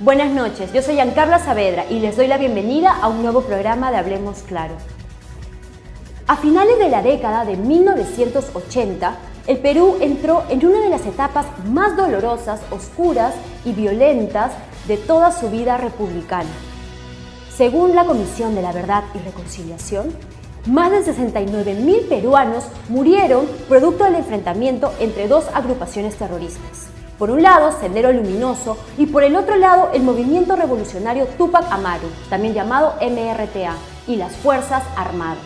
Buenas noches, yo soy Giancarla Saavedra y les doy la bienvenida a un nuevo programa de Hablemos Claro. A finales de la década de 1980, el Perú entró en una de las etapas más dolorosas, oscuras y violentas de toda su vida republicana. Según la Comisión de la Verdad y Reconciliación, más de 69.000 peruanos murieron producto del enfrentamiento entre dos agrupaciones terroristas. Por un lado, Sendero Luminoso, y por el otro lado, el movimiento revolucionario Túpac Amaru, también llamado MRTA, y las Fuerzas Armadas.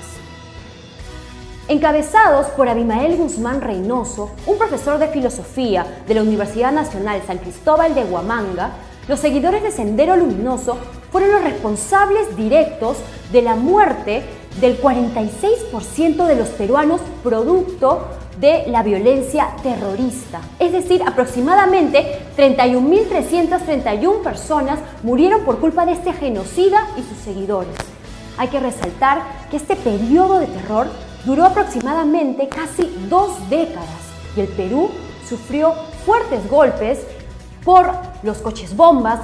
Encabezados por Abimael Guzmán Reynoso, un profesor de filosofía de la Universidad Nacional San Cristóbal de Huamanga, los seguidores de Sendero Luminoso fueron los responsables directos de la muerte del 46% de los peruanos producto de la violencia terrorista. Es decir, aproximadamente 31.331 personas murieron por culpa de este genocida y sus seguidores. Hay que resaltar que este periodo de terror duró aproximadamente casi 2 décadas y el Perú sufrió fuertes golpes por los coches bombas,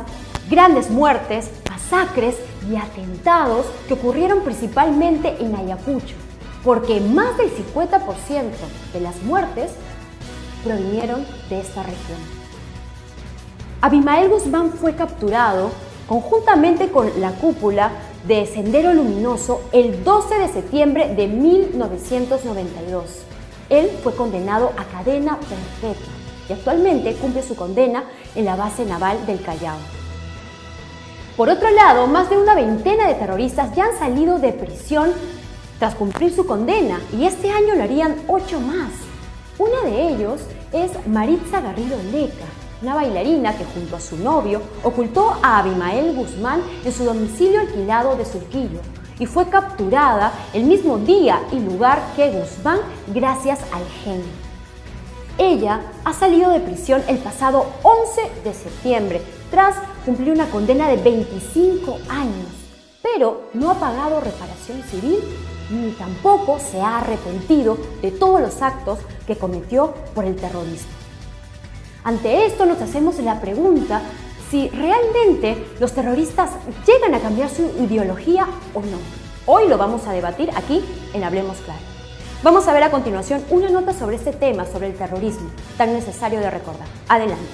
grandes muertes, masacres y atentados que ocurrieron principalmente en Ayacucho, porque más del 50% de las muertes provinieron de esta región. Abimael Guzmán fue capturado conjuntamente con la cúpula de Sendero Luminoso el 12 de septiembre de 1992. Él fue condenado a cadena perpetua y actualmente cumple su condena en la base naval del Callao. Por otro lado, más de una veintena de terroristas ya han salido de prisión tras cumplir su condena y este año lo harían 8 más. Uno de ellos es Maritza Garrido Leca, una bailarina que junto a su novio ocultó a Abimael Guzmán en su domicilio alquilado de Surquillo y fue capturada el mismo día y lugar que Guzmán gracias al genio. Ella ha salido de prisión el pasado 11 de septiembre tras cumplir una condena de 25 años, pero no ha pagado reparación civil ni tampoco se ha arrepentido de todos los actos que cometió por el terrorismo. Ante esto nos hacemos la pregunta si realmente los terroristas llegan a cambiar su ideología o no. Hoy lo vamos a debatir aquí en Hablemos Claro. Vamos a ver a continuación una nota sobre este tema, sobre el terrorismo, tan necesario de recordar. Adelante.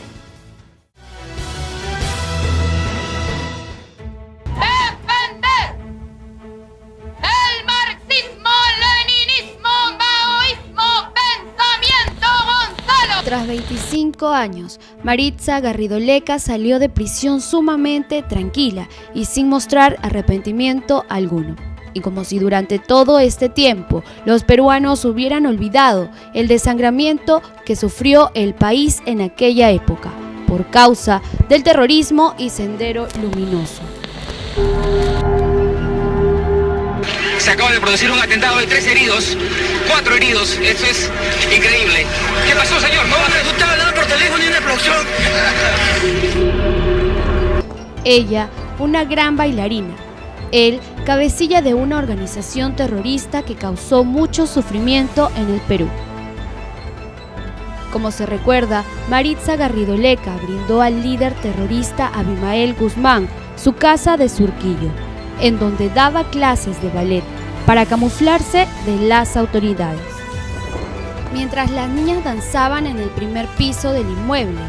¡Defender el marxismo, leninismo, maoísmo, pensamiento Gonzalo! Tras 25 años, Maritza Garrido Leca salió de prisión sumamente tranquila y sin mostrar arrepentimiento alguno. Y como si durante todo este tiempo los peruanos hubieran olvidado el desangramiento que sufrió el país en aquella época, por causa del terrorismo y Sendero Luminoso. Se acaba de producir un atentado de 3 heridos, 4 heridos, esto es increíble. ¿Qué pasó, señor? No, usted estaba hablando por teléfono y una explosión. Ella, una gran bailarina. Él, cabecilla de una organización terrorista que causó mucho sufrimiento en el Perú. Como se recuerda, Maritza Garrido Leca brindó al líder terrorista Abimael Guzmán su casa de Surquillo, en donde daba clases de ballet para camuflarse de las autoridades. Mientras las niñas danzaban en el primer piso del inmueble,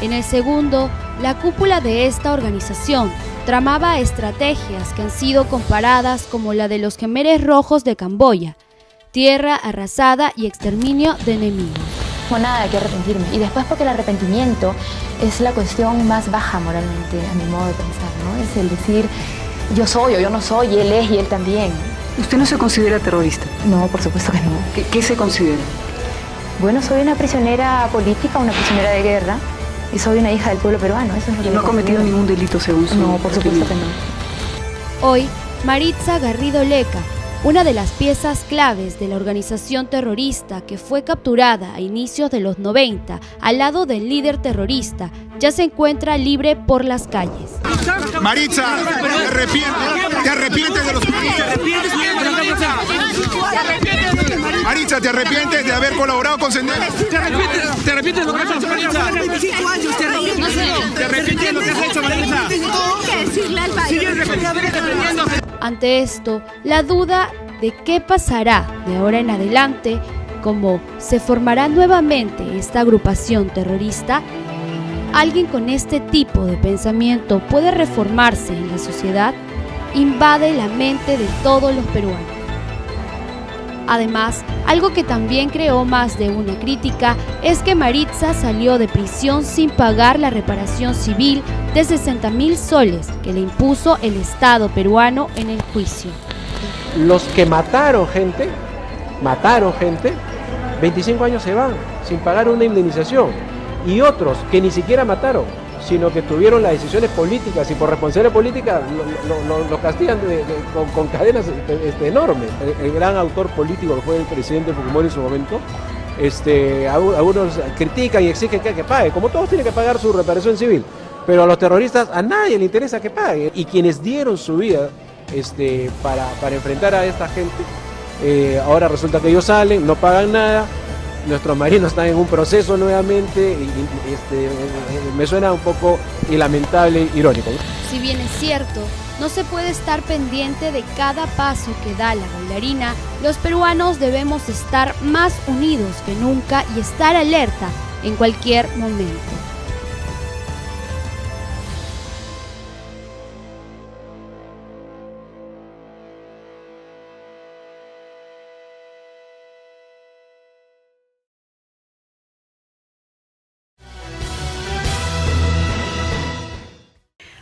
en el segundo, la cúpula de esta organización tramaba estrategias que han sido comparadas como la de los Khmeres Rojos de Camboya, tierra arrasada y exterminio de enemigos. No tengo nada de qué arrepentirme. Y después porque el arrepentimiento es la cuestión más baja moralmente, a mi modo de pensar, ¿no? Es el decir, yo soy o yo no soy, y él es y él también. ¿Usted no se considera terrorista? No, por supuesto que no. ¿Qué se considera? Bueno, soy una prisionera política, una prisionera de guerra. Y soy una hija del pueblo peruano, eso es lo que ¿Y no ha cometido ningún delito según su No, por supuesto que no. Hoy, Maritza Garrido Leca, una de las piezas claves de la organización terrorista que fue capturada a inicios de los 90 al lado del líder terrorista, ya se encuentra libre por las calles. Maritza, ¿te arrepientes de los crímenes? Maritza, ¿te arrepientes de haber colaborado con Sendero? ¿Te arrepientes de lo que has hecho, Maritza? 25 años, ¿te arrepientes de lo que has hecho, Maritza? Tengo que decirle al país. Ante esto, la duda de qué pasará de ahora en adelante, cómo se formará nuevamente esta agrupación terrorista, alguien con este tipo de pensamiento puede reformarse en la sociedad, invade la mente de todos los peruanos. Además, algo que también creó más de una crítica es que Maritza salió de prisión sin pagar la reparación civil de 60.000 soles que le impuso el Estado peruano en el juicio. Los que mataron gente, 25 años se van sin pagar una indemnización. Y otros que ni siquiera mataron, sino que tuvieron las decisiones políticas y por responsabilidad política lo castigan con cadenas enormes. El gran autor político que fue el presidente Fujimori en su momento, algunos critican y exigen que pague, como todos tienen que pagar su reparación civil, pero a los terroristas a nadie le interesa que pague. Y quienes dieron su vida para enfrentar a esta gente, ahora resulta que ellos salen, no pagan nada. Nuestros marinos están en un proceso nuevamente y me suena un poco lamentable, irónico, ¿no? Si bien es cierto, no se puede estar pendiente de cada paso que da la bailarina, los peruanos debemos estar más unidos que nunca y estar alerta en cualquier momento.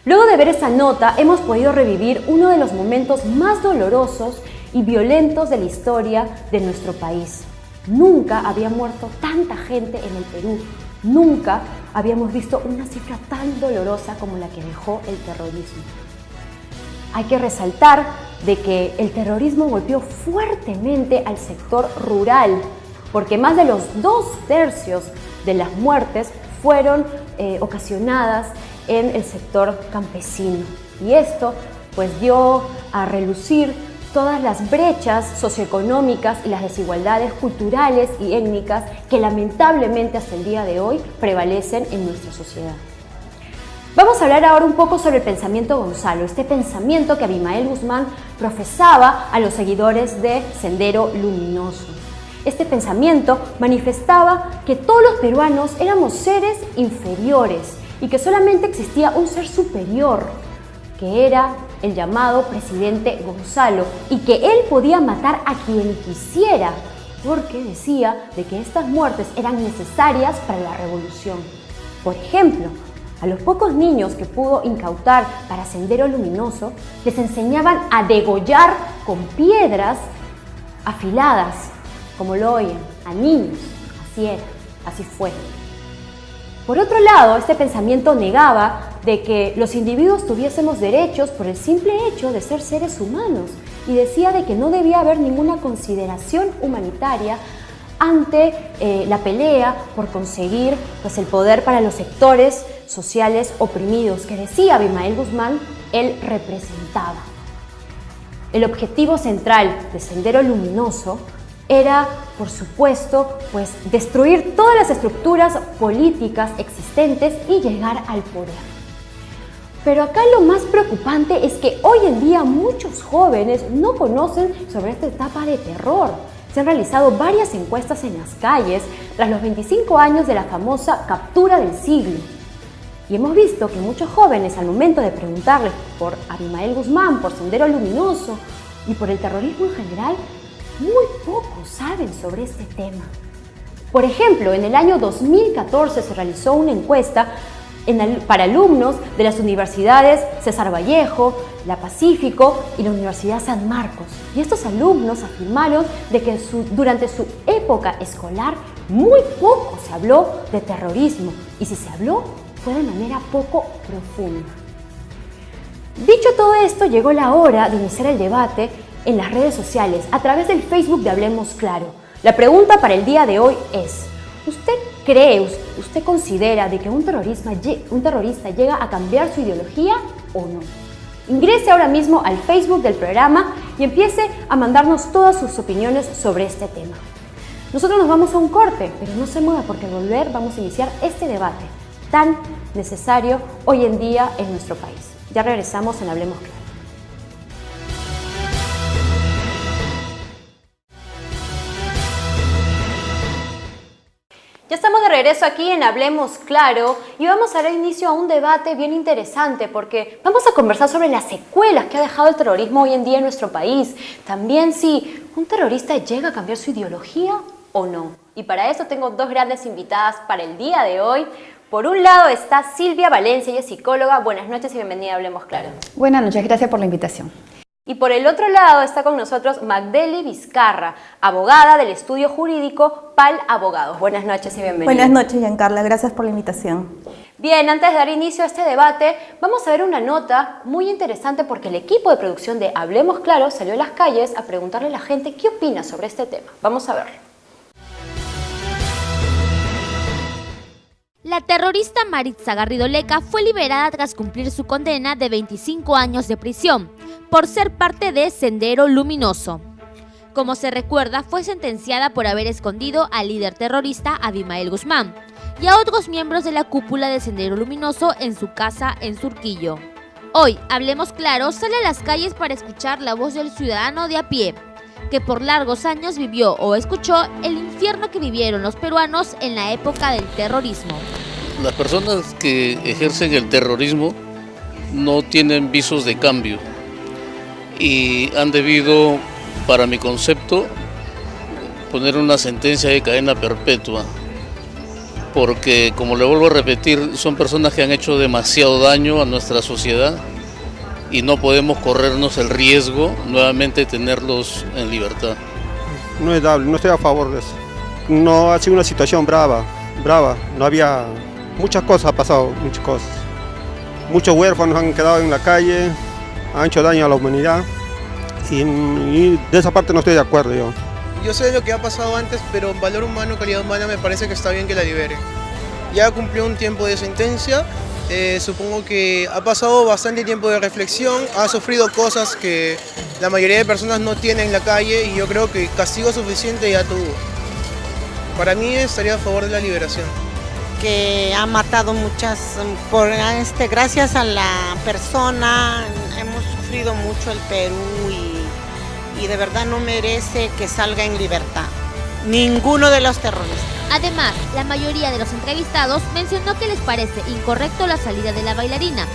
Luego de ver esta nota, hemos podido revivir uno de los momentos más dolorosos y violentos de la historia de nuestro país. Nunca había muerto tanta gente en el Perú. Nunca habíamos visto una cifra tan dolorosa como la que dejó el terrorismo. Hay que resaltar de que el terrorismo golpeó fuertemente al sector rural, porque más de los 2/3 de las muertes fueron ocasionadas en el sector campesino. Y esto pues dio a relucir todas las brechas socioeconómicas y las desigualdades culturales y étnicas que lamentablemente hasta el día de hoy prevalecen en nuestra sociedad. Vamos a hablar ahora un poco sobre el pensamiento Gonzalo, este pensamiento que Abimael Guzmán profesaba a los seguidores de Sendero Luminoso. Este pensamiento manifestaba que todos los peruanos éramos seres inferiores y que solamente existía un ser superior, que era el llamado presidente Gonzalo, y que él podía matar a quien quisiera, porque decía de que estas muertes eran necesarias para la revolución. Por ejemplo, a los pocos niños que pudo incautar para Sendero Luminoso, les enseñaban a degollar con piedras afiladas, como lo oyen, a niños. Así era, así fue. Por otro lado, este pensamiento negaba de que los individuos tuviésemos derechos por el simple hecho de ser seres humanos y decía de que no debía haber ninguna consideración humanitaria ante la pelea por conseguir pues, el poder para los sectores sociales oprimidos que decía Abimael Guzmán él representaba. El objetivo central de Sendero Luminoso era, por supuesto, pues destruir todas las estructuras políticas existentes y llegar al poder. Pero acá lo más preocupante es que hoy en día muchos jóvenes no conocen sobre esta etapa de terror. Se han realizado varias encuestas en las calles tras los 25 años de la famosa captura del siglo. Y hemos visto que muchos jóvenes, al momento de preguntarles por Abimael Guzmán, por Sendero Luminoso y por el terrorismo en general, muy pocos saben sobre este tema. Por ejemplo, en el año 2014 se realizó una encuesta para alumnos de las universidades César Vallejo, la Pacífico y la Universidad San Marcos. Y estos alumnos afirmaron de que durante su época escolar muy poco se habló de terrorismo y si se habló fue de manera poco profunda. Dicho todo esto, llegó la hora de iniciar el debate en las redes sociales a través del Facebook de Hablemos Claro. La pregunta para el día de hoy es: ¿usted considera de que un terrorista llega a cambiar su ideología o no? Ingrese ahora mismo al Facebook del programa y empiece a mandarnos todas sus opiniones sobre este tema. Nosotros nos vamos a un corte, pero no se mueva porque al volver vamos a iniciar este debate tan necesario hoy en día en nuestro país. Ya regresamos en Hablemos Claro. Ya estamos de regreso aquí en Hablemos Claro y vamos a dar inicio a un debate bien interesante porque vamos a conversar sobre las secuelas que ha dejado el terrorismo hoy en día en nuestro país. También si un terrorista llega a cambiar su ideología o no. Y para eso tengo dos grandes invitadas para el día de hoy. Por un lado está Silvia Valencia, ella es psicóloga. Buenas noches y bienvenida a Hablemos Claro. Buenas noches, gracias por la invitación. Y por el otro lado está con nosotros Magdeli Vizcarra, abogada del estudio jurídico PAL Abogados. Buenas noches y bienvenida. Buenas noches, Giancarla, gracias por la invitación. Bien, antes de dar inicio a este debate, vamos a ver una nota muy interesante porque el equipo de producción de Hablemos Claro salió a las calles a preguntarle a la gente qué opina sobre este tema. Vamos a verlo. La terrorista Maritza Garrido Leca fue liberada tras cumplir su condena de 25 años de prisión por ser parte de Sendero Luminoso. Como se recuerda, fue sentenciada por haber escondido al líder terrorista Abimael Guzmán y a otros miembros de la cúpula de Sendero Luminoso en su casa en Surquillo. Hoy, Hablemos Claro sale a las calles para escuchar la voz del ciudadano de a pie, que por largos años vivió o escuchó el infierno que vivieron los peruanos en la época del terrorismo. Las personas que ejercen el terrorismo no tienen visos de cambio y han debido, para mi concepto, poner una sentencia de cadena perpetua, porque, como le vuelvo a repetir, son personas que han hecho demasiado daño a nuestra sociedad y no podemos corrernos el riesgo nuevamente de tenerlos en libertad. No es dable, no estoy a favor de eso. No ha sido una situación brava, no había, muchas cosas ha pasado, muchas cosas. Muchos huérfanos han quedado en la calle, han hecho daño a la humanidad y de esa parte no estoy de acuerdo yo. Yo sé lo que ha pasado antes, pero en valor humano, calidad humana, me parece que está bien que la libere. Ya cumplió un tiempo de sentencia. Supongo que ha pasado bastante tiempo de reflexión, ha sufrido cosas que la mayoría de personas no tienen en la calle y yo creo que castigo suficiente ya tuvo. Para mí estaría a favor de la liberación. Que ha matado muchas, gracias a la persona, hemos sufrido mucho el Perú y de verdad no merece que salga en libertad. Ninguno de los terroristas. Además, la mayoría de los entrevistados mencionó que les parece incorrecto la salida de la bailarina,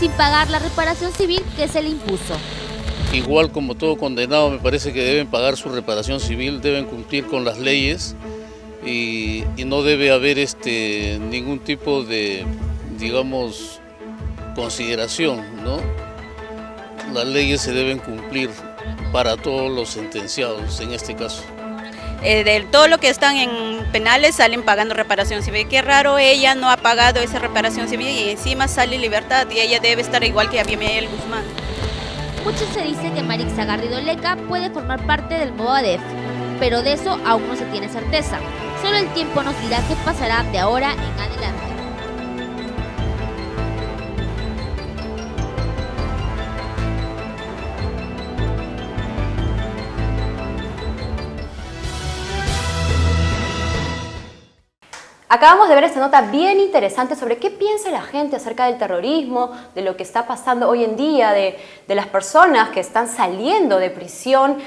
sin pagar la reparación civil que se le impuso. Igual como todo condenado, me parece que deben pagar su reparación civil, deben cumplir con las leyes y no debe haber ningún tipo de, digamos, consideración, ¿no? Las leyes se deben cumplir para todos los sentenciados en este caso. De todo lo que están en penales salen pagando reparación civil. Qué raro, ella no ha pagado esa reparación civil y encima sale en libertad y ella debe estar igual que Abimael Guzmán. Mucho se dice que Maritza Garrido Leca puede formar parte del Movadef, pero de eso aún no se tiene certeza. Solo el tiempo nos dirá qué pasará de ahora en adelante. Acabamos de ver esta nota bien interesante sobre qué piensa la gente acerca del terrorismo, de lo que está pasando hoy en día, de las personas que están saliendo de prisión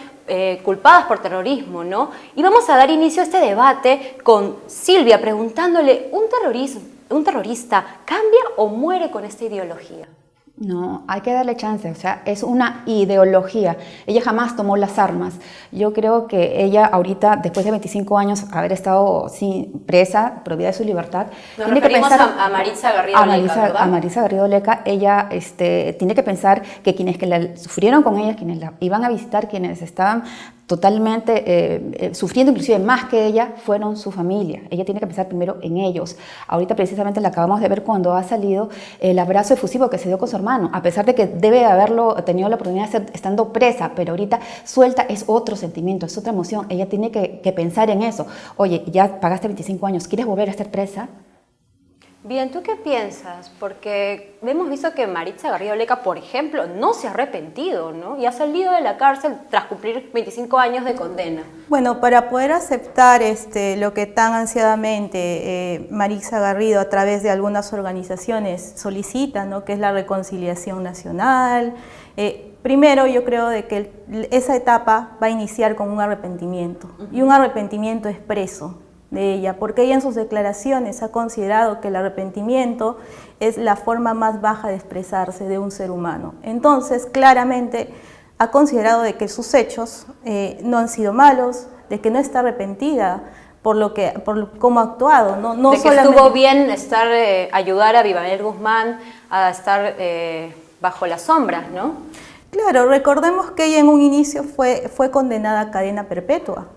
culpadas por terrorismo, ¿no? Y vamos a dar inicio a este debate con Silvia preguntándole, ¿un terrorista cambia o muere con esta ideología? No, hay que darle chance, o sea, es una ideología. Ella jamás tomó las armas. Yo creo que ella ahorita, después de 25 años haber estado presa, prohibida de su libertad, Nos tiene que referimos pensar a Maritza Garrido Leca, ¿verdad? A Maritza Garrido Leca, ella tiene que pensar que quienes que la sufrieron con ella, quienes la iban a visitar, quienes estaban totalmente sufriendo inclusive más que ella, fueron su familia. Ella tiene que pensar primero en ellos. Ahorita precisamente la acabamos de ver cuando ha salido el abrazo efusivo que se dio con su hermano, a pesar de que debe haberlo tenido la oportunidad de hacer estando presa, pero ahorita suelta es otro sentimiento, es otra emoción. Ella tiene que pensar en eso. Oye, ya pagaste 25 años, ¿quieres volver a estar presa? Bien, ¿tú qué piensas? Porque hemos visto que Maritza Garrido Leca, por ejemplo, no se ha arrepentido, ¿no? Y ha salido de la cárcel tras cumplir 25 años de condena. Bueno, para poder aceptar lo que tan ansiadamente Maritza Garrido a través de algunas organizaciones solicita, ¿no? Que es la reconciliación nacional. Primero yo creo de que esa etapa va a iniciar con un arrepentimiento, y un arrepentimiento expreso de ella, porque ella en sus declaraciones ha considerado que el arrepentimiento es la forma más baja de expresarse de un ser humano. Entonces, claramente ha considerado de que sus hechos no han sido malos, de que no está arrepentida por cómo ha actuado. No de que solamente estuvo bien ayudar a Abimael Guzmán a estar bajo las sombras, ¿no? Claro, recordemos que ella en un inicio fue condenada a cadena perpetua.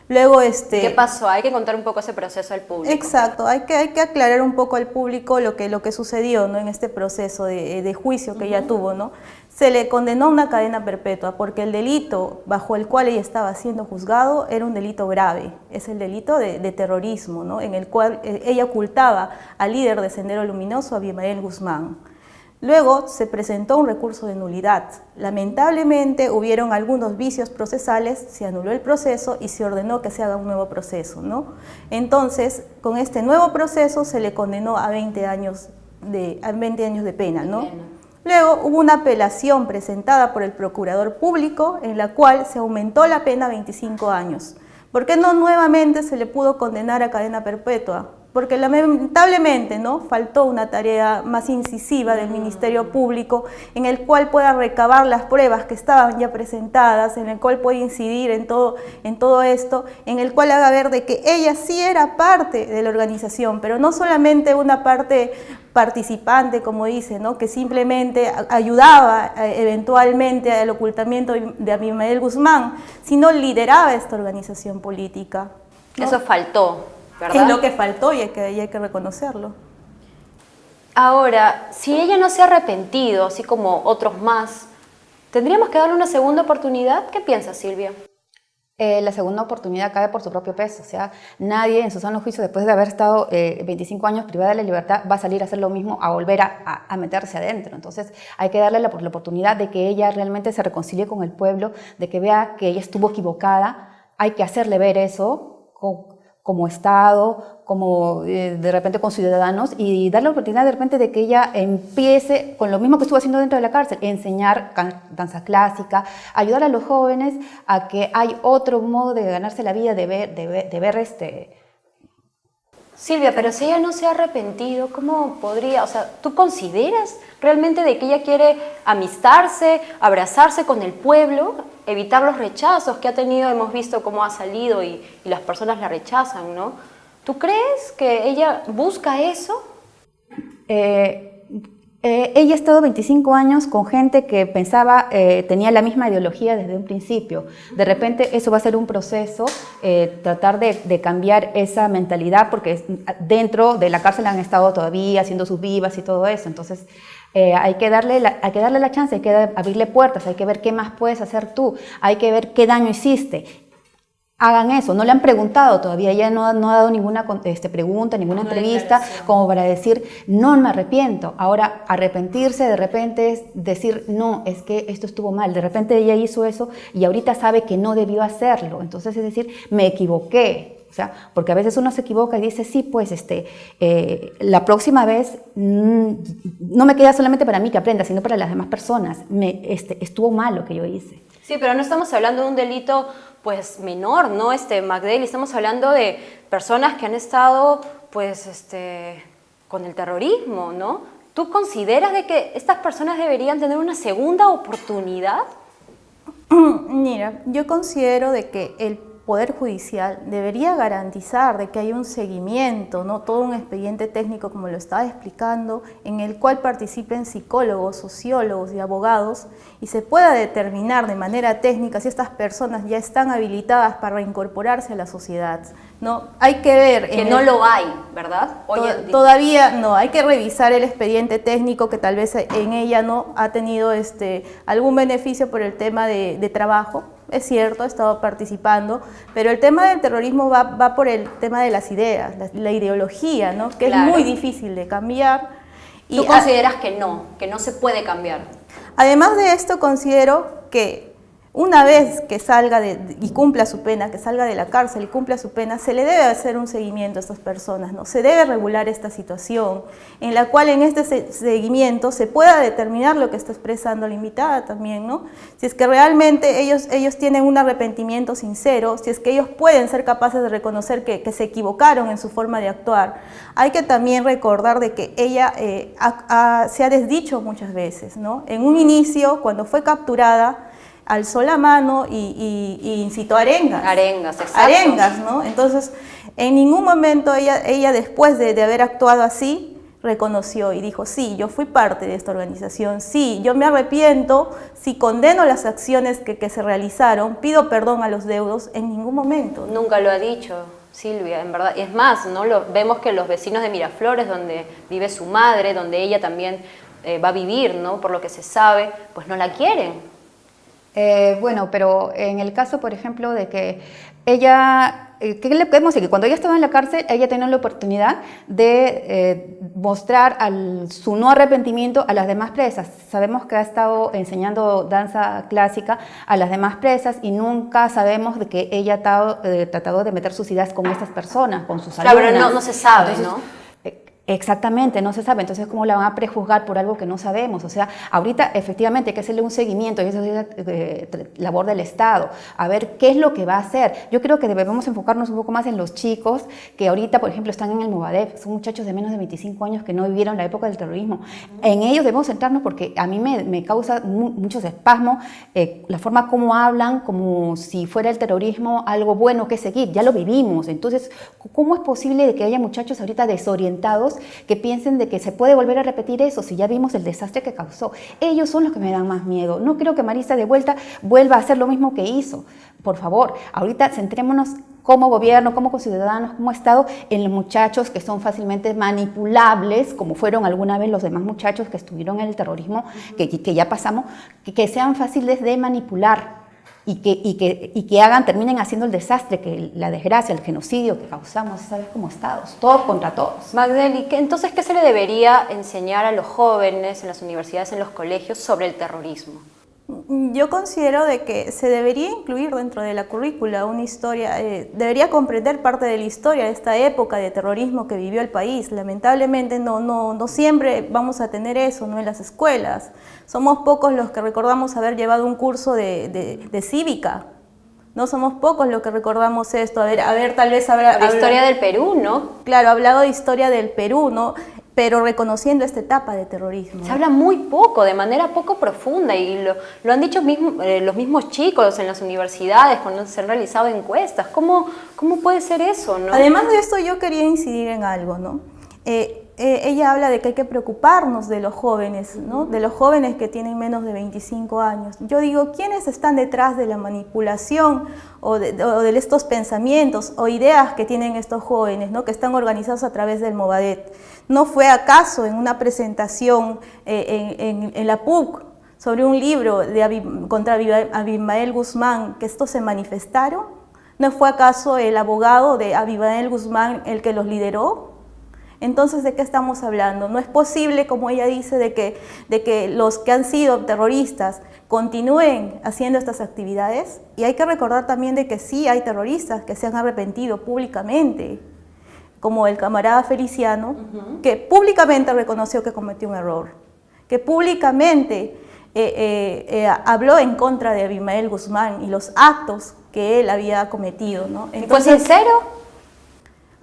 Luego, ¿qué pasó? Hay que contar un poco ese proceso al público. Exacto, hay que aclarar un poco al público lo que sucedió, ¿no? En este proceso de juicio que ella tuvo, ¿no? Se le condenó a una cadena perpetua porque el delito bajo el cual ella estaba siendo juzgado era un delito grave, es el delito de terrorismo, ¿no? En el cual ella ocultaba al líder de Sendero Luminoso, Abimael Guzmán. Luego se presentó un recurso de nulidad. Lamentablemente hubieron algunos vicios procesales, se anuló el proceso y se ordenó que se haga un nuevo proceso, ¿no? Entonces, con este nuevo proceso se le condenó a 20 años de pena, ¿no? Luego hubo una apelación presentada por el procurador público en la cual se aumentó la pena a 25 años. ¿Por qué no nuevamente se le pudo condenar a cadena perpetua? Porque lamentablemente, ¿no?, faltó una tarea más incisiva del Ministerio Público en el cual pueda recabar las pruebas que estaban ya presentadas, en el cual pueda incidir en todo esto, en el cual haga ver de que ella sí era parte de la organización, pero no solamente una parte participante, como dice, ¿no?, que simplemente ayudaba eventualmente al ocultamiento de Abimael Guzmán, sino lideraba esta organización política, ¿no? Eso faltó, ¿verdad? Es lo que faltó y hay que reconocerlo. Ahora, si ella no se ha arrepentido, así como otros más, ¿tendríamos que darle una segunda oportunidad? ¿Qué piensas, Silvia? La segunda oportunidad cae por su propio peso, o sea, nadie en su sano juicio, después de haber estado 25 años privada de la libertad, va a salir a hacer lo mismo, a volver a meterse adentro. Entonces hay que darle la oportunidad de que ella realmente se reconcilie con el pueblo, de que vea que ella estuvo equivocada, hay que hacerle ver eso como Estado, como de repente con ciudadanos, y darle la oportunidad de repente de que ella empiece con lo mismo que estuvo haciendo dentro de la cárcel, enseñar danza clásica, ayudar a los jóvenes a que hay otro modo de ganarse la vida, de ver Silvia, pero si ella no se ha arrepentido, ¿cómo podría? O sea, ¿tú consideras realmente de que ella quiere amistarse, abrazarse con el pueblo, evitar los rechazos que ha tenido? Hemos visto cómo ha salido y las personas la rechazan, ¿no? ¿Tú crees que ella busca eso? Ella ha estado 25 años con gente que pensaba, tenía la misma ideología desde un principio. De repente eso va a ser un proceso, tratar de cambiar esa mentalidad, porque dentro de la cárcel han estado todavía haciendo sus vivas y todo eso. Entonces hay que darle la chance, hay que abrirle puertas, hay que ver qué más puedes hacer tú, hay que ver qué daño hiciste. Hagan eso, no le han preguntado todavía, ella no ha dado ninguna pregunta, ninguna entrevista como para decir, no me arrepiento. Ahora, arrepentirse de repente es decir, no, es que esto estuvo mal, de repente ella hizo eso y ahorita sabe que no debió hacerlo, entonces es decir, me equivoqué. O sea, porque a veces uno se equivoca y dice, sí, pues la próxima vez no me queda solamente para mí que aprenda, sino para las demás personas. Estuvo mal lo que yo hice. Sí, pero no estamos hablando de un delito pues menor, ¿no? Magdalena, estamos hablando de personas que han estado pues con el terrorismo, ¿no? ¿Tú consideras de que estas personas deberían tener una segunda oportunidad? Mira, yo considero de que el Poder Judicial debería garantizar de que hay un seguimiento, ¿no? Todo un expediente técnico, como lo estaba explicando, en el cual participen psicólogos, sociólogos y abogados y se pueda determinar de manera técnica si estas personas ya están habilitadas para reincorporarse a la sociedad, ¿no? Hay que ver... Que no lo hay, ¿verdad? Todavía no, hay que revisar el expediente técnico que tal vez en ella no ha tenido algún beneficio por el tema de trabajo. es cierto, ha estado participando, pero el tema del terrorismo va por el tema de las ideas, la ideología, ¿no? Que Claro. es muy difícil de cambiar. ¿Tú consideras que no se puede cambiar? Además de esto, considero que una vez que salga y cumpla su pena, que salga de la cárcel y cumpla su pena, se le debe hacer un seguimiento a estas personas, ¿no? Se debe regular esta situación, en la cual en este seguimiento se pueda determinar lo que está expresando la invitada también, ¿no? Si es que realmente ellos tienen un arrepentimiento sincero, si es que ellos pueden ser capaces de reconocer que se equivocaron en su forma de actuar. Hay que también recordar de que ella se ha desdicho muchas veces, ¿no? En un inicio, cuando fue capturada, alzó la mano y incitó arengas. Arengas, exacto. Arengas, ¿no? Entonces, en ningún momento ella después de haber actuado así, reconoció y dijo, sí, yo fui parte de esta organización, sí, yo me arrepiento, sí condeno las acciones que se realizaron, pido perdón a los deudos, en ningún momento. Nunca lo ha dicho, Silvia, en verdad. Es más, ¿no? Vemos que los vecinos de Miraflores, donde vive su madre, donde ella también va a vivir, ¿no? Por lo que se sabe, pues no la quieren. Bueno, pero en el caso, por ejemplo, de que ella, ¿qué le podemos decir? Que cuando ella estaba en la cárcel, ella tenía la oportunidad de mostrar su no arrepentimiento a las demás presas. Sabemos que ha estado enseñando danza clásica a las demás presas y nunca sabemos de que ella ha tratado de meter sus ideas con estas personas, con sus alumnas. Claro, pero no se sabe, entonces, ¿no? Exactamente, no se sabe. Entonces, ¿cómo la van a prejuzgar por algo que no sabemos? O sea, ahorita efectivamente hay que hacerle un seguimiento, y eso es labor del Estado, a ver qué es lo que va a hacer. Yo creo que debemos enfocarnos un poco más en los chicos que ahorita, por ejemplo, están en el Movadef, son muchachos de menos de 25 años que no vivieron la época del terrorismo. En ellos debemos centrarnos porque a mí me causa muchos espasmos la forma como hablan, como si fuera el terrorismo algo bueno que seguir. Ya lo vivimos. Entonces, ¿cómo es posible de que haya muchachos ahorita desorientados que piensen de que se puede volver a repetir eso si ya vimos el desastre que causó? Ellos son los que me dan más miedo. No creo que Marisa de vuelta vuelva a hacer lo mismo que hizo. Por favor, ahorita centrémonos como gobierno, como ciudadanos, como Estado, en los muchachos que son fácilmente manipulables, como fueron alguna vez los demás muchachos que estuvieron en el terrorismo, que ya pasamos, que sean fáciles de manipular. Y que terminen haciendo el desastre, la desgracia, el genocidio que causamos, ¿sabes? Como Estados, todos contra todos. Magdeli, entonces, ¿qué se le debería enseñar a los jóvenes en las universidades, en los colegios, sobre el terrorismo? Yo considero de que se debería incluir dentro de la currícula una historia, debería comprender parte de la historia de esta época de terrorismo que vivió el país. Lamentablemente no siempre vamos a tener eso, ¿no? En las escuelas. Somos pocos los que recordamos haber llevado un curso de cívica. No somos pocos los que recordamos esto. A ver, tal vez habrá... La historia del Perú, ¿no? Claro, hablado de historia del Perú, ¿no? Pero reconociendo esta etapa de terrorismo. Se habla muy poco, de manera poco profunda, y lo han dicho los mismos chicos en las universidades cuando se han realizado encuestas. ¿Cómo puede ser eso, no? Además de esto, yo quería incidir en algo, ¿no? Ella habla de que hay que preocuparnos de los jóvenes, ¿no? De los jóvenes que tienen menos de 25 años. Yo digo, ¿quiénes están detrás de la manipulación o de estos pensamientos o ideas que tienen estos jóvenes, ¿no? Que están organizados a través del Movadet? ¿No fue acaso en una presentación en la PUC sobre un libro contra Abimael Guzmán que estos se manifestaron? ¿No fue acaso el abogado de Abimael Guzmán el que los lideró? Entonces, ¿de qué estamos hablando? No es posible, como ella dice, de que los que han sido terroristas continúen haciendo estas actividades. Y hay que recordar también de que sí hay terroristas que se han arrepentido públicamente, como el camarada Feliciano, que públicamente reconoció que cometió un error, que públicamente habló en contra de Abimael Guzmán y los actos que él había cometido, ¿no? Entonces, ¿fue sincero?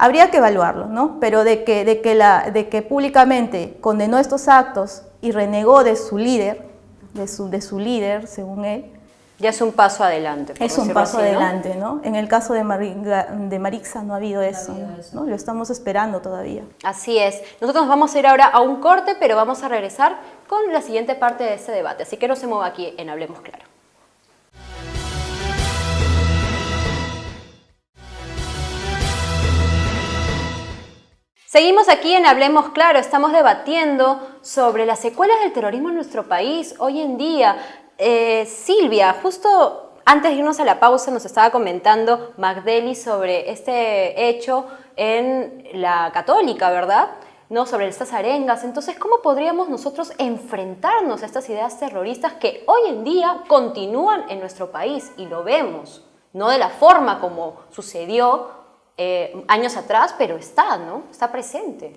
Habría que evaluarlo, ¿no? Pero de que públicamente condenó estos actos y renegó de su líder, de su líder, según él. Ya es un paso adelante. Es un paso adelante, ¿no? En el caso de Marixa no ha habido eso, ¿no? Lo estamos esperando todavía. Así es. Nosotros nos vamos a ir ahora a un corte, pero vamos a regresar con la siguiente parte de este debate. Así que no se mueva aquí en Hablemos Claro. Seguimos aquí en Hablemos Claro, estamos debatiendo sobre las secuelas del terrorismo en nuestro país hoy en día. Silvia, justo Antes de irnos a la pausa nos estaba comentando Magdeli sobre este hecho en la Católica, ¿verdad? ¿No? Sobre estas arengas. Entonces, ¿cómo podríamos nosotros enfrentarnos a estas ideas terroristas que hoy en día continúan en nuestro país? Y lo vemos, no de la forma como sucedió años atrás, pero está, ¿no? Está presente.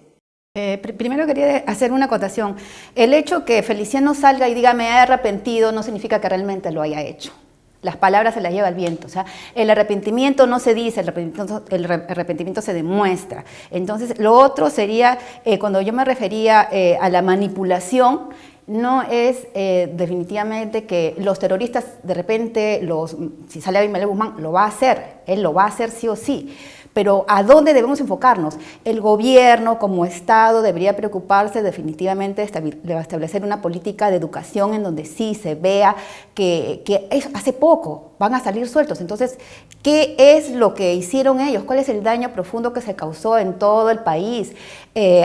Primero quería hacer una acotación. El hecho que Feliciano salga y diga me he arrepentido no significa que realmente lo haya hecho. Las palabras se las lleva el viento, o sea, el arrepentimiento no se dice, el arrepentimiento se demuestra. Entonces, lo otro sería, cuando yo me refería a la manipulación, no es definitivamente que los terroristas de repente, si sale Abimael Guzmán, lo va a hacer, él lo va a hacer sí o sí. Pero ¿a dónde debemos enfocarnos? El gobierno como Estado debería preocuparse definitivamente de establecer una política de educación en donde sí se vea que hace poco van a salir sueltos. Entonces, ¿qué es lo que hicieron ellos? ¿Cuál es el daño profundo que se causó en todo el país?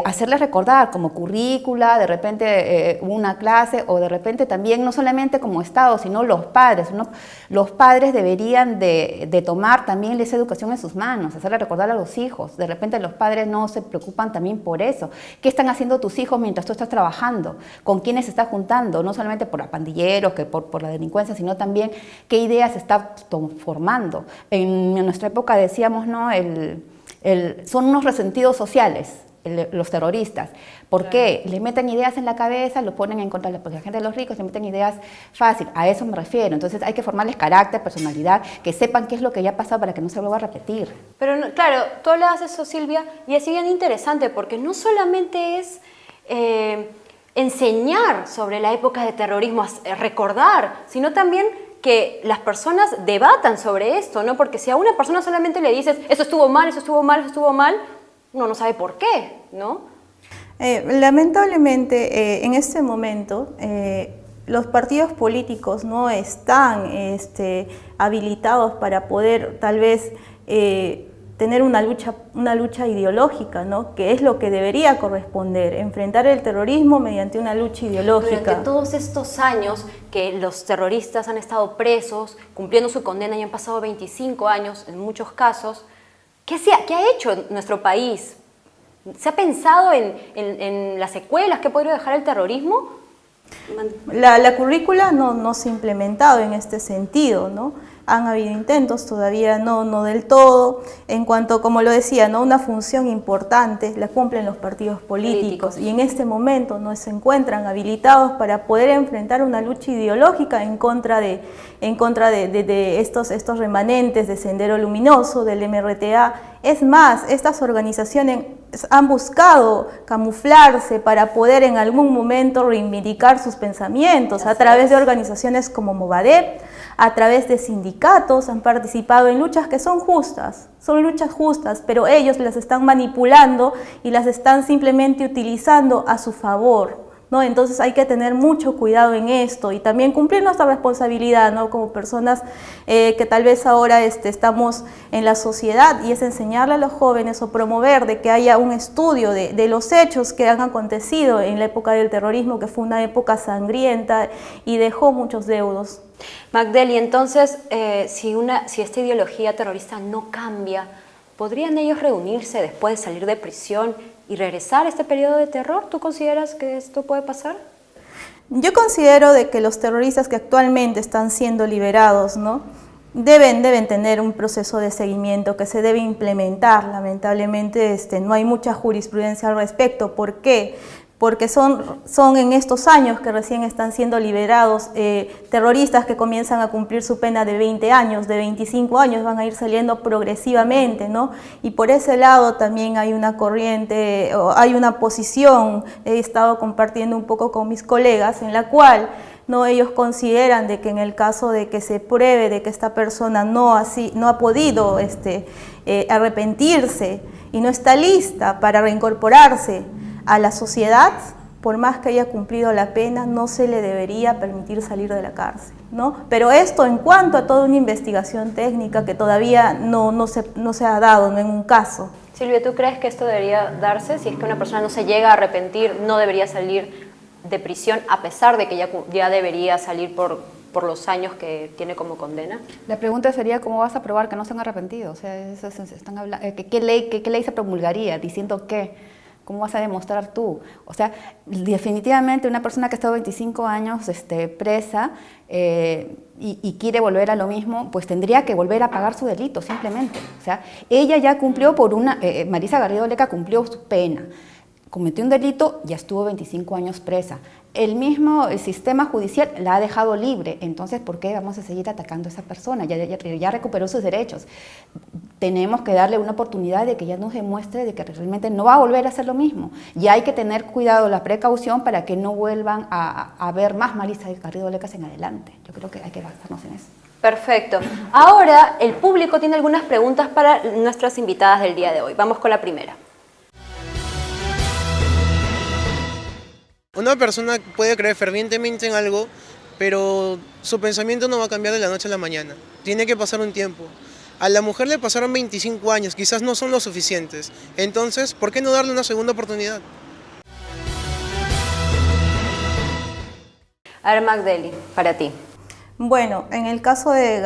Hacerles recordar como currícula, de repente una clase, o de repente también no solamente como Estado, sino los padres, ¿no? Los padres deberían de tomar también esa educación en sus manos, hacerle recordar a los hijos. De repente los padres no se preocupan también por eso. ¿Qué están haciendo tus hijos mientras tú estás trabajando? ¿Con quiénes se están juntando? No solamente por los pandilleros, que por la delincuencia, sino también qué ideas se está formando. En nuestra época decíamos, ¿no? Son unos resentidos sociales los terroristas. ¿Por qué? Le meten ideas en la cabeza, lo ponen en contra de la gente de los ricos, le meten ideas fácil. A eso me refiero. Entonces hay que formarles carácter, personalidad, que sepan qué es lo que ya ha pasado para que no se vuelva a repetir. Pero no, claro, tú hablabas de eso, Silvia, y es bien interesante porque no solamente es enseñar sobre la época de terrorismo, recordar, sino también que las personas debatan sobre esto, ¿no? Porque si a una persona solamente le dices, eso estuvo mal, eso estuvo mal, eso estuvo mal, uno no sabe por qué, ¿no? Lamentablemente, en este momento, los partidos políticos no están habilitados para poder, tal vez, tener una lucha ideológica, ¿no? Que es lo que debería corresponder, enfrentar el terrorismo mediante una lucha ideológica. Durante todos estos años que los terroristas han estado presos, cumpliendo su condena, y han pasado 25 años en muchos casos, ¿qué ha hecho nuestro país? ¿Se ha pensado en las secuelas que podría dejar el terrorismo? La currícula no se ha implementado en este sentido, ¿no? Han habido intentos, todavía no del todo. En cuanto, como lo decía, ¿no? Una función importante la cumplen los partidos políticos y en este momento no se encuentran habilitados para poder enfrentar una lucha ideológica en contra de estos remanentes de Sendero Luminoso, del MRTA. Es más, estas organizaciones han buscado camuflarse para poder en algún momento reivindicar sus pensamientos a través de organizaciones como Movadep, a través de sindicatos, han participado en luchas que son justas, pero ellos las están manipulando y las están simplemente utilizando a su favor, ¿no? Entonces hay que tener mucho cuidado en esto y también cumplir nuestra responsabilidad, ¿no? Como personas que tal vez ahora estamos en la sociedad, y es enseñarle a los jóvenes o promover de que haya un estudio de los hechos que han acontecido en la época del terrorismo, que fue una época sangrienta y dejó muchos deudos. Magdeli, entonces, si esta ideología terrorista no cambia, ¿podrían ellos reunirse después de salir de prisión y regresar a este periodo de terror? ¿Tú consideras que esto puede pasar? Yo considero de que los terroristas que actualmente están siendo liberados, ¿no? Deben tener un proceso de seguimiento que se debe implementar. Lamentablemente no hay mucha jurisprudencia al respecto. ¿Por qué? Porque son en estos años que recién están siendo liberados terroristas que comienzan a cumplir su pena de 20 años, de 25 años, van a ir saliendo progresivamente, ¿no? Y por ese lado también hay una corriente, o hay una posición, he estado compartiendo un poco con mis colegas, en la cual ellos consideran de que en el caso de que se pruebe de que esta persona no ha podido arrepentirse y no está lista para reincorporarse a la sociedad, por más que haya cumplido la pena, no se le debería permitir salir de la cárcel, ¿no? Pero esto en cuanto a toda una investigación técnica que todavía no se ha dado, ¿no? En un caso. Silvia, ¿tú crees que esto debería darse? Si es que una persona no se llega a arrepentir, no debería salir de prisión, a pesar de que ya debería salir por por los años que tiene como condena? La pregunta sería, ¿cómo vas a probar que no se han arrepentido? O sea, están hablando, ¿qué ley se promulgaría? ¿Diciendo qué? ¿Cómo vas a demostrar tú? O sea, definitivamente una persona que ha estado 25 años presa y quiere volver a lo mismo, pues tendría que volver a pagar su delito, simplemente. O sea, ella ya cumplió Marisa Garrido Leca cumplió su pena. Cometió un delito, ya estuvo 25 años presa. El mismo sistema judicial la ha dejado libre, entonces ¿por qué vamos a seguir atacando a esa persona? Ya recuperó sus derechos. Tenemos que darle una oportunidad de que ella nos demuestre de que realmente no va a volver a hacer lo mismo. Y hay que tener cuidado, la precaución para que no vuelvan a ver más Marisa Garrido Lecas en adelante. Yo creo que hay que basarnos en eso. Perfecto. Ahora el público tiene algunas preguntas para nuestras invitadas del día de hoy. Vamos con la primera. Una persona puede creer fervientemente en algo, pero su pensamiento no va a cambiar de la noche a la mañana. Tiene que pasar un tiempo. A la mujer le pasaron 25 años, quizás no son lo suficientes. Entonces, ¿por qué no darle una segunda oportunidad? A ver, Magdeli, para ti. Bueno, en el caso de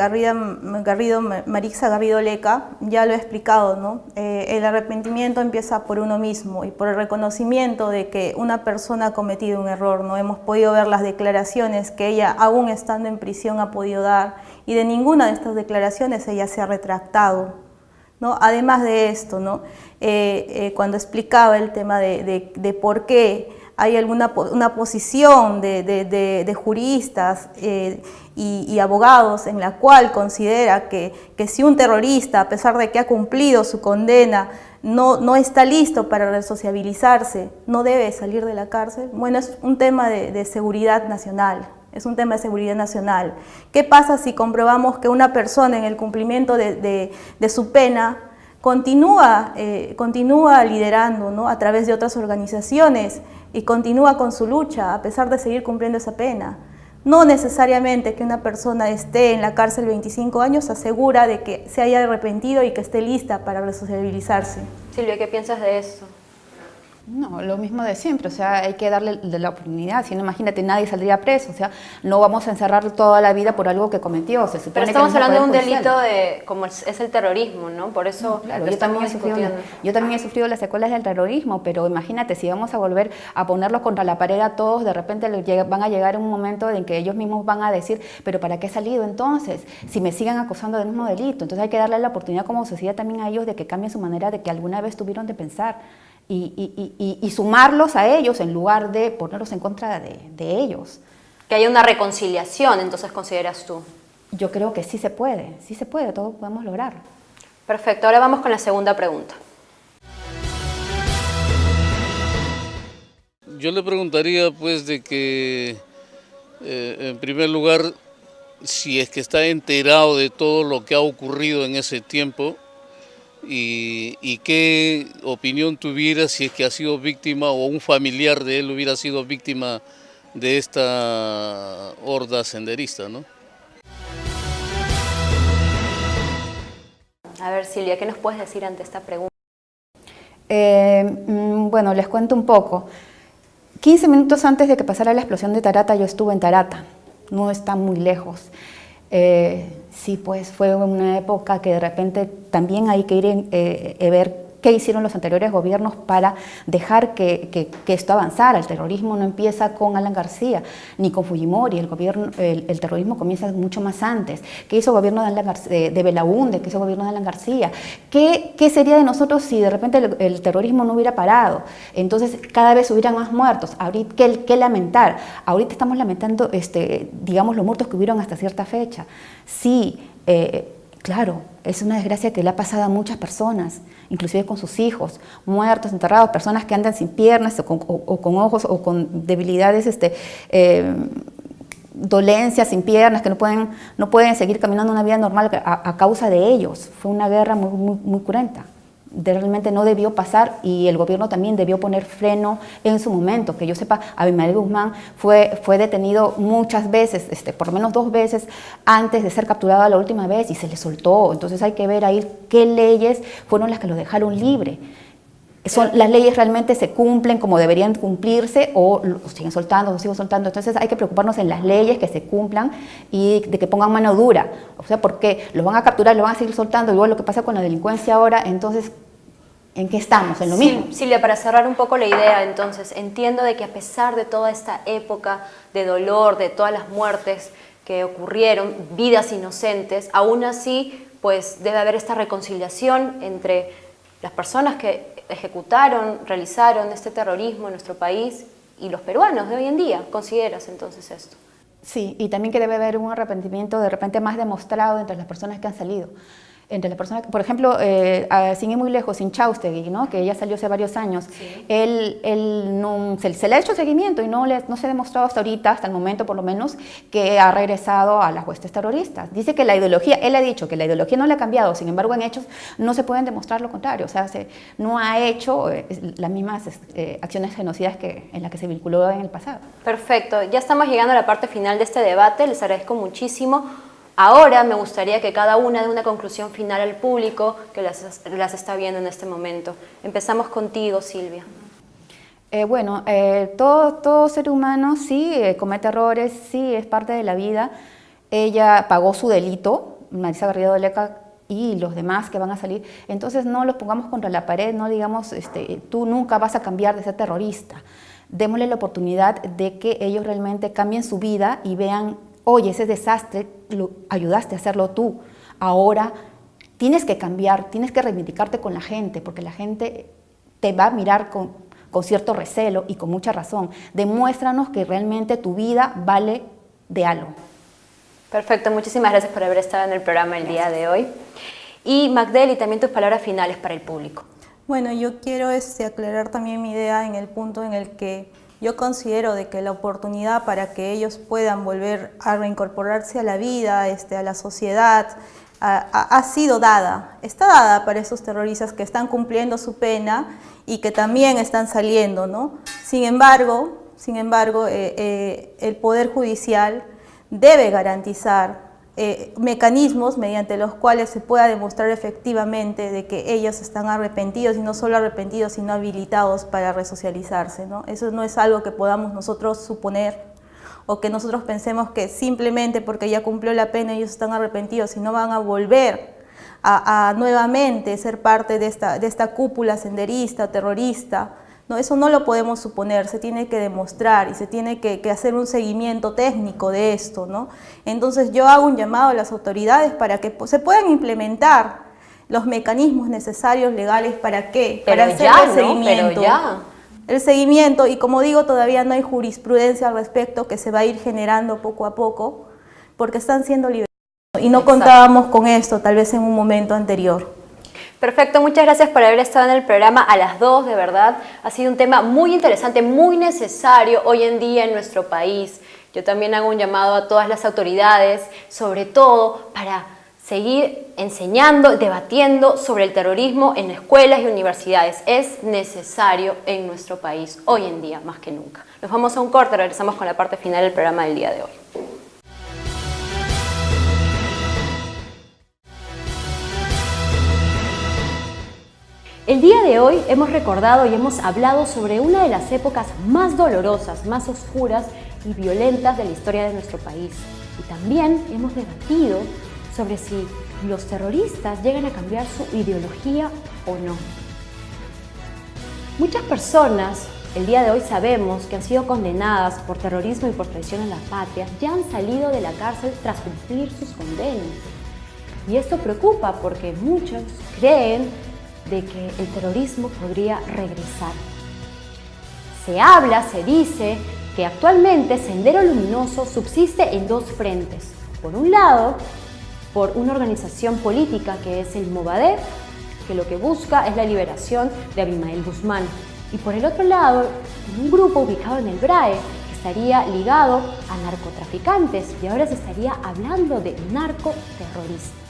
Marisa Garrido Leca, ya lo he explicado, ¿no? El arrepentimiento empieza por uno mismo y por el reconocimiento de que una persona ha cometido un error, ¿no? Hemos podido ver las declaraciones que ella, aún estando en prisión, ha podido dar, y de ninguna de estas declaraciones ella se ha retractado, ¿no? Además de esto, ¿no? Cuando explicaba el tema de por qué hay una posición de juristas y abogados en la cual considera que si un terrorista, a pesar de que ha cumplido su condena, no está listo para resociabilizarse, no debe salir de la cárcel. Bueno, es un tema de seguridad nacional. Es un tema de seguridad nacional. ¿Qué pasa si comprobamos que una persona en el cumplimiento de su pena continúa liderando, ¿no? A través de otras organizaciones y continúa con su lucha a pesar de seguir cumpliendo esa pena? No necesariamente que una persona esté en la cárcel 25 años asegura de que se haya arrepentido y que esté lista para resociabilizarse. Silvia, ¿qué piensas de eso? No, lo mismo de siempre, o sea, hay que darle la oportunidad. Si no, imagínate, nadie saldría preso, o sea, no vamos a encerrar toda la vida por algo que cometió. Pero estamos hablando de un delito como es el terrorismo, ¿no? Por eso claro, yo también he sufrido las secuelas del terrorismo, pero imagínate, si vamos a volver a ponerlos contra la pared a todos, de repente van a llegar un momento en que ellos mismos van a decir, pero ¿para qué he salido entonces? Si me siguen acusando del mismo delito. Entonces hay que darle la oportunidad como sociedad también a ellos de que cambien su manera de que alguna vez tuvieron de pensar. Y sumarlos a ellos en lugar de ponerlos en contra de ellos. Que haya una reconciliación, entonces, ¿consideras tú? Yo creo que sí se puede, todo podemos lograr. Perfecto, ahora vamos con la segunda pregunta. Yo le preguntaría, pues, de que, en primer lugar, si es que está enterado de todo lo que ha ocurrido en ese tiempo, y qué opinión tuviera si es que ha sido víctima o un familiar de él hubiera sido víctima de esta horda senderista, ¿no? A ver, Silvia, ¿qué nos puedes decir ante esta pregunta? Bueno, les cuento un poco. 15 minutos antes de que pasara la explosión de Tarata, yo estuve en Tarata, no está muy lejos. Sí, pues fue una época que de repente también hay que ir a ver qué hicieron los anteriores gobiernos para dejar que esto avanzara. El terrorismo no empieza con Alan García ni con Fujimori, el terrorismo comienza mucho más antes. ¿Qué hizo el gobierno de Belaúnde? ¿Qué hizo el gobierno de Alan García? ¿Qué sería de nosotros si de repente el terrorismo no hubiera parado? Entonces cada vez hubieran más muertos. Ahorita, ¿qué lamentar? Ahorita estamos lamentando, digamos, los muertos que hubieron hasta cierta fecha. Sí, claro, es una desgracia que le ha pasado a muchas personas, inclusive con sus hijos, muertos, enterrados, personas que andan sin piernas o con ojos o con debilidades, dolencias sin piernas, que no pueden seguir caminando una vida normal a causa de ellos. Fue una guerra muy cruenta. Realmente no debió pasar y el gobierno también debió poner freno en su momento. Que yo sepa, Abimael Guzmán fue detenido muchas veces, por lo menos 2 veces antes de ser capturado la última vez y se le soltó. Entonces hay que ver ahí qué leyes fueron las que lo dejaron libre. las leyes realmente se cumplen como deberían cumplirse o siguen soltando, entonces hay que preocuparnos en las leyes que se cumplan y de que pongan mano dura, o sea, porque los van a capturar, los van a seguir soltando, y luego lo que pasa con la delincuencia ahora, entonces, ¿en qué estamos? En lo mismo. Silvia, para cerrar un poco la idea, entonces, entiendo de que a pesar de toda esta época de dolor, de todas las muertes que ocurrieron, vidas inocentes, aún así, pues debe haber esta reconciliación entre las personas que ejecutaron, realizaron este terrorismo en nuestro país y los peruanos de hoy en día. ¿Consideras entonces esto? Sí, y también que debe haber un arrepentimiento de repente más demostrado entre las personas que han salido. Entre las personas, por ejemplo, sin ir muy lejos, Inchaustegui, ¿no? Que ella salió hace varios años, sí. Se le ha hecho seguimiento y no se ha demostrado hasta ahorita, hasta el momento por lo menos, que ha regresado a las huestes terroristas. Dice que la ideología, él ha dicho que la ideología no le ha cambiado, sin embargo en hechos no se pueden demostrar lo contrario, o sea, no ha hecho las mismas acciones genocidas en las que se vinculó en el pasado. Perfecto, ya estamos llegando a la parte final de este debate, les agradezco muchísimo. Ahora me gustaría que cada una dé una conclusión final al público que las está viendo en este momento. Empezamos contigo, Silvia. Todo ser humano sí comete errores, sí es parte de la vida. Ella pagó su delito, Maritza Garrido Leca y los demás que van a salir. Entonces no los pongamos contra la pared, no digamos, tú nunca vas a cambiar de ser terrorista. Démosle la oportunidad de que ellos realmente cambien su vida y vean, oye, ese desastre lo ayudaste a hacerlo tú. Ahora tienes que cambiar, tienes que reivindicarte con la gente, porque la gente te va a mirar con cierto recelo y con mucha razón. Demuéstranos que realmente tu vida vale de algo. Perfecto, muchísimas gracias por haber estado en el programa el día de hoy. Y Magdeli, también tus palabras finales para el público. Bueno, yo quiero aclarar también mi idea en el punto en el que yo considero de que la oportunidad para que ellos puedan volver a reincorporarse a la vida, a la sociedad, ha sido dada. Está dada para esos terroristas que están cumpliendo su pena y que también están saliendo, ¿no? Sin embargo, el Poder Judicial debe garantizar mecanismos mediante los cuales se pueda demostrar efectivamente de que ellos están arrepentidos, y no solo arrepentidos, sino habilitados para resocializarse, ¿no? Eso no es algo que podamos nosotros suponer o que nosotros pensemos que simplemente porque ya cumplió la pena ellos están arrepentidos y no van a volver a nuevamente ser parte de esta cúpula senderista o terrorista. No, eso no lo podemos suponer, se tiene que demostrar y se tiene que hacer un seguimiento técnico de esto, ¿no? Entonces yo hago un llamado a las autoridades para que se puedan implementar los mecanismos necesarios legales para ¿qué? Para hacer el seguimiento. Pero ya. El seguimiento, y como digo, todavía no hay jurisprudencia al respecto que se va a ir generando poco a poco, porque están siendo liberados y no contábamos con esto tal vez en un momento anterior. Perfecto, muchas gracias por haber estado en el programa a las 2, de verdad. Ha sido un tema muy interesante, muy necesario hoy en día en nuestro país. Yo también hago un llamado a todas las autoridades, sobre todo para seguir enseñando, debatiendo sobre el terrorismo en escuelas y universidades. Es necesario en nuestro país, hoy en día, más que nunca. Nos vamos a un corte, regresamos con la parte final del programa del día de hoy. El día de hoy hemos recordado y hemos hablado sobre una de las épocas más dolorosas, más oscuras y violentas de la historia de nuestro país. Y también hemos debatido sobre si los terroristas llegan a cambiar su ideología o no. Muchas personas, el día de hoy sabemos que han sido condenadas por terrorismo y por traición a la patria, ya han salido de la cárcel tras cumplir sus condenas. Y esto preocupa porque muchos creen de que el terrorismo podría regresar. Se habla, se dice que actualmente Sendero Luminoso subsiste en dos frentes. Por un lado, por una organización política que es el Movadef, que lo que busca es la liberación de Abimael Guzmán. Y por el otro lado, un grupo ubicado en el BRAE, que estaría ligado a narcotraficantes, y ahora se estaría hablando de narcoterroristas.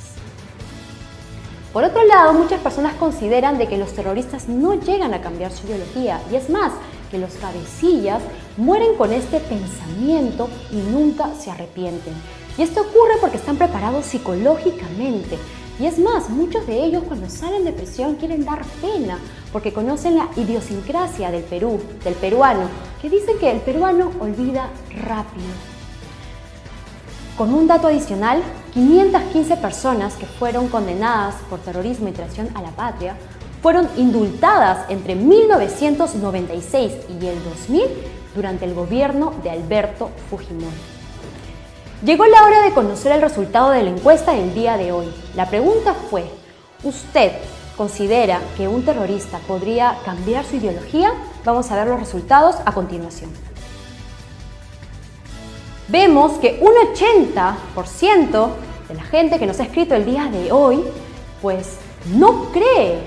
Por otro lado, muchas personas consideran de que los terroristas no llegan a cambiar su ideología, y es más, que los cabecillas mueren con este pensamiento y nunca se arrepienten. Y esto ocurre porque están preparados psicológicamente. Y es más, muchos de ellos cuando salen de prisión quieren dar pena, porque conocen la idiosincrasia del Perú, del peruano, que dicen que el peruano olvida rápido. Con un dato adicional, 515 personas que fueron condenadas por terrorismo y traición a la patria fueron indultadas entre 1996 y el 2000 durante el gobierno de Alberto Fujimori. Llegó la hora de conocer el resultado de la encuesta del día de hoy. La pregunta fue, ¿usted considera que un terrorista podría cambiar su ideología? Vamos a ver los resultados a continuación. Vemos que un 80% de la gente que nos ha escrito el día de hoy, pues no cree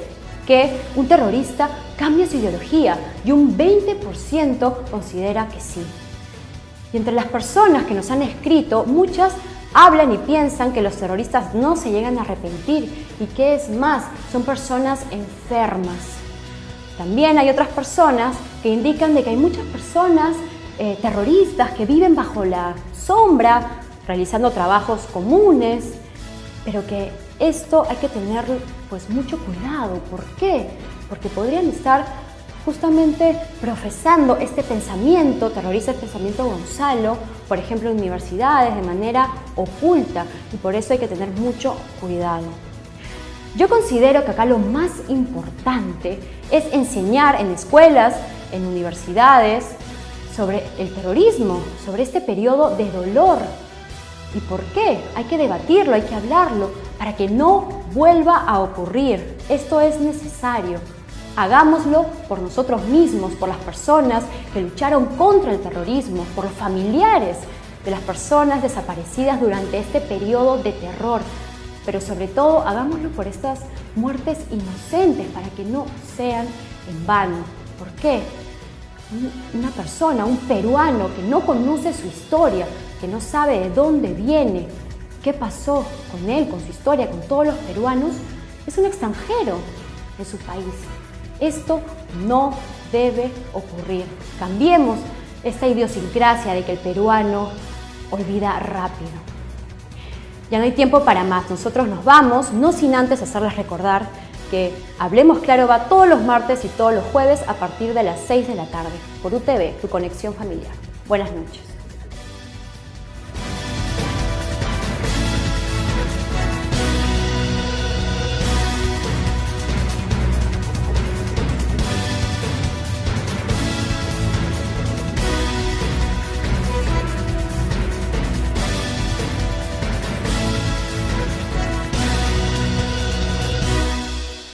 que un terrorista cambie su ideología y un 20% considera que sí. Y entre las personas que nos han escrito, muchas hablan y piensan que los terroristas no se llegan a arrepentir y que es más, son personas enfermas. También hay otras personas que indican de que hay muchas personas terroristas que viven bajo la sombra, realizando trabajos comunes, pero que esto hay que tener pues mucho cuidado. ¿Por qué? Porque podrían estar justamente profesando este pensamiento terrorista, el pensamiento Gonzalo, por ejemplo en universidades de manera oculta, y por eso hay que tener mucho cuidado. Yo considero que acá lo más importante es enseñar en escuelas, en universidades, sobre el terrorismo, sobre este periodo de dolor. ¿Y por qué? Hay que debatirlo, hay que hablarlo, para que no vuelva a ocurrir. Esto es necesario. Hagámoslo por nosotros mismos, por las personas que lucharon contra el terrorismo, por los familiares de las personas desaparecidas durante este periodo de terror. Pero sobre todo, hagámoslo por estas muertes inocentes, para que no sean en vano. ¿Por qué? Una persona, un peruano que no conoce su historia, que no sabe de dónde viene, qué pasó con él, con su historia, con todos los peruanos, es un extranjero en su país. Esto no debe ocurrir. Cambiemos esta idiosincrasia de que el peruano olvida rápido. Ya no hay tiempo para más. Nosotros nos vamos, no sin antes hacerles recordar que Hablemos Claro va todos los martes y todos los jueves a partir de las 6 de la tarde por UTV, tu conexión familiar. Buenas noches.